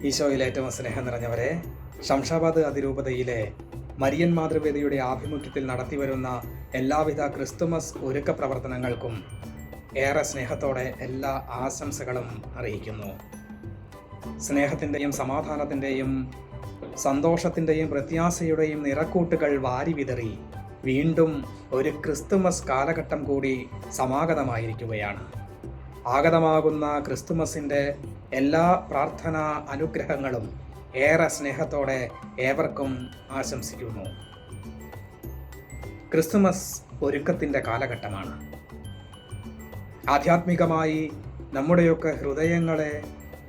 ഈശോയിൽ ഏറ്റവും സ്നേഹം നിറഞ്ഞവരെ, ശംഷാബാദ് അതിരൂപതയിലെ മരിയൻ മാതൃവേദിയുടെ ആഭിമുഖ്യത്തിൽ നടത്തിവരുന്ന എല്ലാവിധ ക്രിസ്തുമസ് ഒരുക്ക പ്രവർത്തനങ്ങൾക്കും ഏറെ സ്നേഹത്തോടെ എല്ലാ ആശംസകളും അറിയിക്കുന്നു. സ്നേഹത്തിൻ്റെയും സമാധാനത്തിൻ്റെയും സന്തോഷത്തിൻ്റെയും പ്രത്യാശയുടെയും നിറക്കൂട്ടുകൾ വാരി വിതറി വീണ്ടും ഒരു ക്രിസ്തുമസ് കാലഘട്ടം കൂടി സമാഗതമായിരിക്കുകയാണ്. ആഗതമാകുന്ന ക്രിസ്തുമസിൻ്റെ എല്ലാ പ്രാർത്ഥനാ അനുഗ്രഹങ്ങളും ഏറെ സ്നേഹത്തോടെ ഏവർക്കും ആശംസിക്കുന്നു. ക്രിസ്തുമസ് ഒരുക്കത്തിൻ്റെ കാലഘട്ടമാണ്. ആധ്യാത്മികമായി നമ്മുടെയൊക്കെ ഹൃദയങ്ങളെ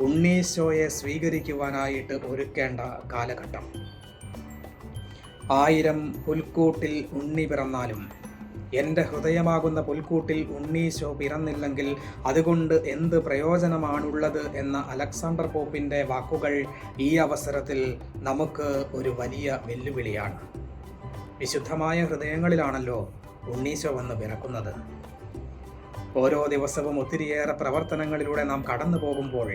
ഉണ്ണീശോയെ സ്വീകരിക്കുവാനായിട്ട് ഒരുക്കേണ്ട കാലഘട്ടം. 1000 പുൽക്കൂട്ടിൽ ഉണ്ണി പിറന്നാലും എൻ്റെ ഹൃദയമാകുന്ന പുൽക്കൂട്ടിൽ ഉണ്ണീശോ പിറന്നില്ലെങ്കിൽ അതുകൊണ്ട് എന്ത് പ്രയോജനമാണുള്ളത് എന്ന അലക്സാണ്ടർ പോപ്പിൻ്റെ വാക്കുകൾ ഈ അവസരത്തിൽ നമുക്ക് ഒരു വലിയ വെല്ലുവിളിയാണ്. വിശുദ്ധമായ ഹൃദയങ്ങളിലാണല്ലോ ഉണ്ണീശോ വന്ന് പിറക്കുന്നത്. ഓരോ ദിവസവും ഒത്തിരിയേറെ പ്രവർത്തനങ്ങളിലൂടെ നാം കടന്നു പോകുമ്പോൾ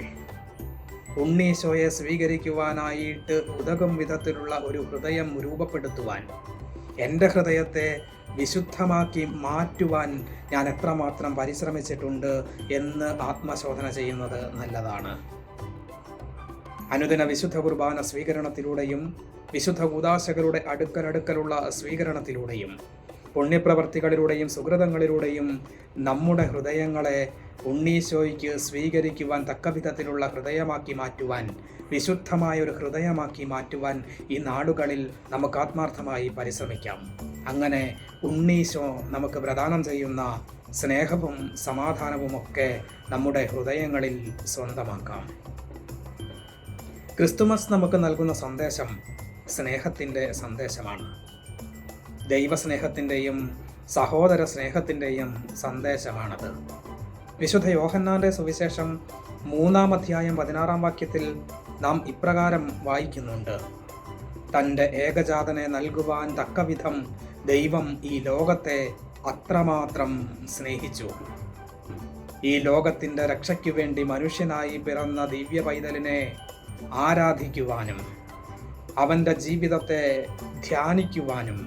ഉണ്ണീശോയെ സ്വീകരിക്കുവാനായിട്ട് ഉതകും വിധത്തിലുള്ള ഒരു ഹൃദയം രൂപപ്പെടുത്തുവാൻ, എൻ്റെ ഹൃദയത്തെ വിശുദ്ധമാക്കി മാറ്റുവാൻ ഞാൻ എത്രമാത്രം പരിശ്രമിച്ചിട്ടുണ്ട് എന്ന് ആത്മശോധന ചെയ്യുന്നത് നല്ലതാണ്. അനുദിന വിശുദ്ധ കുർബാന സ്വീകരണത്തിലൂടെയും വിശുദ്ധ കൂദാശകളുടെ അടുക്കലുള്ള സ്വീകരണത്തിലൂടെയും പുണ്യപ്രവർത്തികളിലൂടെയും സുഹൃതങ്ങളിലൂടെയും നമ്മുടെ ഹൃദയങ്ങളെ ഉണ്ണീശോയ്ക്ക് സ്വീകരിക്കുവാൻ തക്കവിധത്തിലുള്ള ഹൃദയമാക്കി മാറ്റുവാൻ, വിശുദ്ധമായ ഒരു ഹൃദയമാക്കി മാറ്റുവാൻ ഈ നാടുകളിൽ നമുക്ക് ആത്മാർത്ഥമായി പരിശ്രമിക്കാം. അങ്ങനെ ഉണ്ണീശോ നമുക്ക് പ്രദാനം ചെയ്യുന്ന സ്നേഹവും സമാധാനവുമൊക്കെ നമ്മുടെ ഹൃദയങ്ങളിൽ സ്വന്തമാക്കാം. ക്രിസ്തുമസ് നമുക്ക് നൽകുന്ന സന്ദേശം സ്നേഹത്തിൻ്റെ സന്ദേശമാണ്. ദൈവസ്നേഹത്തിൻ്റെയും സഹോദര സ്നേഹത്തിൻ്റെയും സന്ദേശമാണത്. വിശുദ്ധ യോഹന്നാൻ്റെ സുവിശേഷം 3-ാം അധ്യായം 16-ാം വാക്യത്തിൽ നാം ഇപ്രകാരം വായിക്കുന്നുണ്ട്: തൻ്റെ ഏകജാതനെ നൽകുവാൻ തക്കവിധം ദൈവം ഈ ലോകത്തെ അത്രമാത്രം സ്നേഹിച്ചു. ഈ ലോകത്തിൻ്റെ രക്ഷയ്ക്കു വേണ്ടി മനുഷ്യനായി പിറന്ന ദിവ്യ പൈതലിനെ ആരാധിക്കുവാനും അവൻ്റെ ജീവിതത്തെ ധ്യാനിക്കുവാനും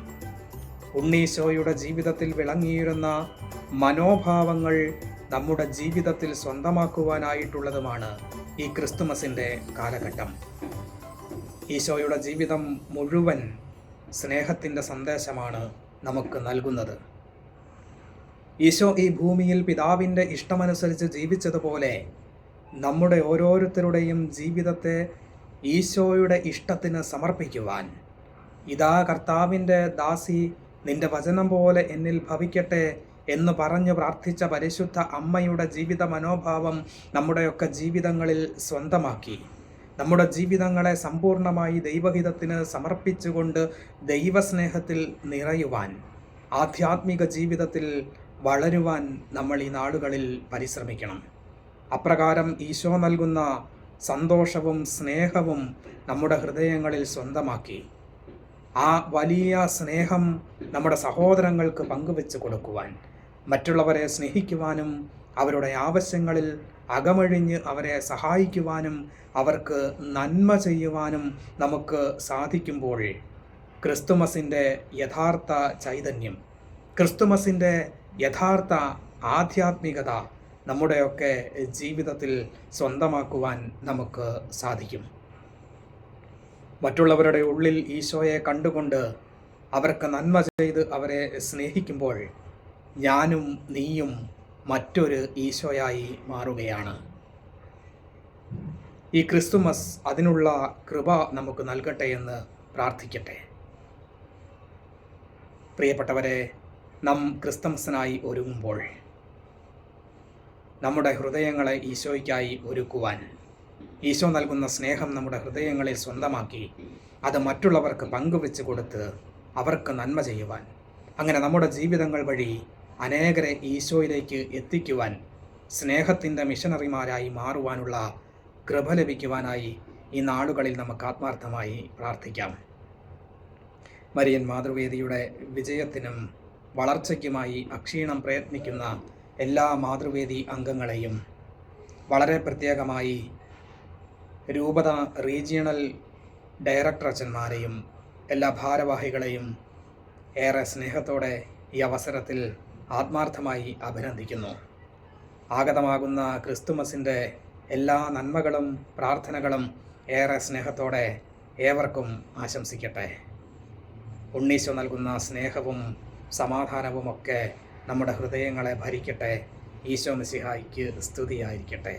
ഉണ്ണീശോയുടെ ജീവിതത്തിൽ വിളങ്ങിയിരുന്ന മനോഭാവങ്ങൾ നമ്മുടെ ജീവിതത്തിൽ സ്വന്തമാക്കുവാനായിട്ടുള്ളതുമാണ് ഈ ക്രിസ്തുമസിൻ്റെ കാലഘട്ടം. ഈശോയുടെ ജീവിതം മുഴുവൻ സ്നേഹത്തിൻ്റെ സന്ദേശമാണ് നമുക്ക് നൽകുന്നത്. ഈശോ ഈ ഭൂമിയിൽ പിതാവിൻ്റെ ഇഷ്ടമനുസരിച്ച് ജീവിച്ചതുപോലെ നമ്മുടെ ഓരോരുത്തരുടെയും ജീവിതത്തെ ഈശോയുടെ ഇഷ്ടത്തിന് സമർപ്പിക്കുവാൻ, ഇതാ കർത്താവിൻ്റെ ദാസി, നിന്റെ വചനം പോലെ എന്നിൽ ഭവിക്കട്ടെ എന്ന് പറഞ്ഞു പ്രാർത്ഥിച്ച പരിശുദ്ധ അമ്മയുടെ ജീവിത മനോഭാവം നമ്മുടെയൊക്കെ ജീവിതങ്ങളിൽ സ്വന്തമാക്കി നമ്മുടെ ജീവിതങ്ങളെ സമ്പൂർണ്ണമായി ദൈവഹിതത്തിന് സമർപ്പിച്ചുകൊണ്ട് ദൈവസ്നേഹത്തിൽ നിറയുവാൻ, ആധ്യാത്മിക ജീവിതത്തിൽ വളരുവാൻ നമ്മൾ ഈ നാളുകളിൽ പരിശ്രമിക്കണം. അപ്രകാരം ഈശോ നൽകുന്ന സന്തോഷവും സ്നേഹവും നമ്മുടെ ഹൃദയങ്ങളിൽ സ്വന്തമാക്കി ആ വലിയ സ്നേഹം നമ്മുടെ സഹോദരങ്ങൾക്ക് പങ്കുവെച്ച് കൊടുക്കുവാൻ, മറ്റുള്ളവരെ സ്നേഹിക്കുവാനും അവരുടെ ആവശ്യങ്ങളിൽ അകമഴിഞ്ഞ് അവരെ സഹായിക്കുവാനും അവർക്ക് നന്മ ചെയ്യുവാനും നമുക്ക് സാധിക്കുമ്പോൾ ക്രിസ്തുമസിൻ്റെ യഥാർത്ഥ ചൈതന്യം, ക്രിസ്തുമസിൻ്റെ യഥാർത്ഥ ആധ്യാത്മികത നമ്മുടെയൊക്കെ ജീവിതത്തിൽ സ്വന്തമാക്കുവാൻ നമുക്ക് സാധിക്കും. മറ്റുള്ളവരുടെ ഉള്ളിൽ ഈശോയെ കണ്ടുകൊണ്ട് അവർക്ക് നന്മ ചെയ്ത് അവരെ സ്നേഹിക്കുമ്പോൾ ഞാനും നീയും മറ്റൊരു ഈശോയായി മാറുകയാണ്. ഈ ക്രിസ്തുമസ് അതിനുള്ള കൃപ നമുക്ക് നൽകട്ടെ എന്ന് പ്രാർത്ഥിക്കട്ടെ. പ്രിയപ്പെട്ടവരെ, നാം ക്രിസ്തുമസിനായി ഒരുങ്ങുമ്പോൾ നമ്മുടെ ഹൃദയങ്ങളെ ഈശോയ്ക്കായി ഒരുക്കുവാൻ, ഈശോ നൽകുന്ന സ്നേഹം നമ്മുടെ ഹൃദയങ്ങളിൽ സ്വന്തമാക്കി അത് മറ്റുള്ളവർക്ക് പങ്കുവെച്ച് കൊടുത്ത് അവർക്ക് നന്മ ചെയ്യുവാൻ, അങ്ങനെ നമ്മുടെ ജീവിതങ്ങൾ വഴി അനേകരെ ഈശോയിലേക്ക് എത്തിക്കുവാൻ, സ്നേഹത്തിൻ്റെ മിഷനറിമാരായി മാറുവാനുള്ള കൃപ ലഭിക്കുവാനായി ഈ നാളുകളിൽ നമുക്ക് ആത്മാർത്ഥമായി പ്രാർത്ഥിക്കാം. മരിയൻ മാതൃവേദിയുടെ വിജയത്തിനും വളർച്ചയ്ക്കുമായി അക്ഷീണം പ്രയത്നിക്കുന്ന എല്ലാ മാതൃവേദി അംഗങ്ങളെയും വളരെ പ്രത്യേകമായി രൂപത റീജിയണൽ ഡയറക്ടർ അച്ഛന്മാരെയും എല്ലാ ഭാരവാഹികളെയും ഏറെ സ്നേഹത്തോടെ ഈ അവസരത്തിൽ ആത്മാർത്ഥമായി അഭിനന്ദിക്കുന്നു. ആഗതമാകുന്ന ക്രിസ്തുമസിൻ്റെ എല്ലാ നന്മകളും പ്രാർത്ഥനകളും ഏറെ സ്നേഹത്തോടെ ഏവർക്കും ആശംസിക്കട്ടെ. ഉണ്ണീശോ നൽകുന്ന സ്നേഹവും സമാധാനവുമൊക്കെ നമ്മുടെ ഹൃദയങ്ങളെ ഭരിക്കട്ടെ. ഈശോ മിശിഹായ്ക്ക് സ്തുതിയായിരിക്കട്ടെ.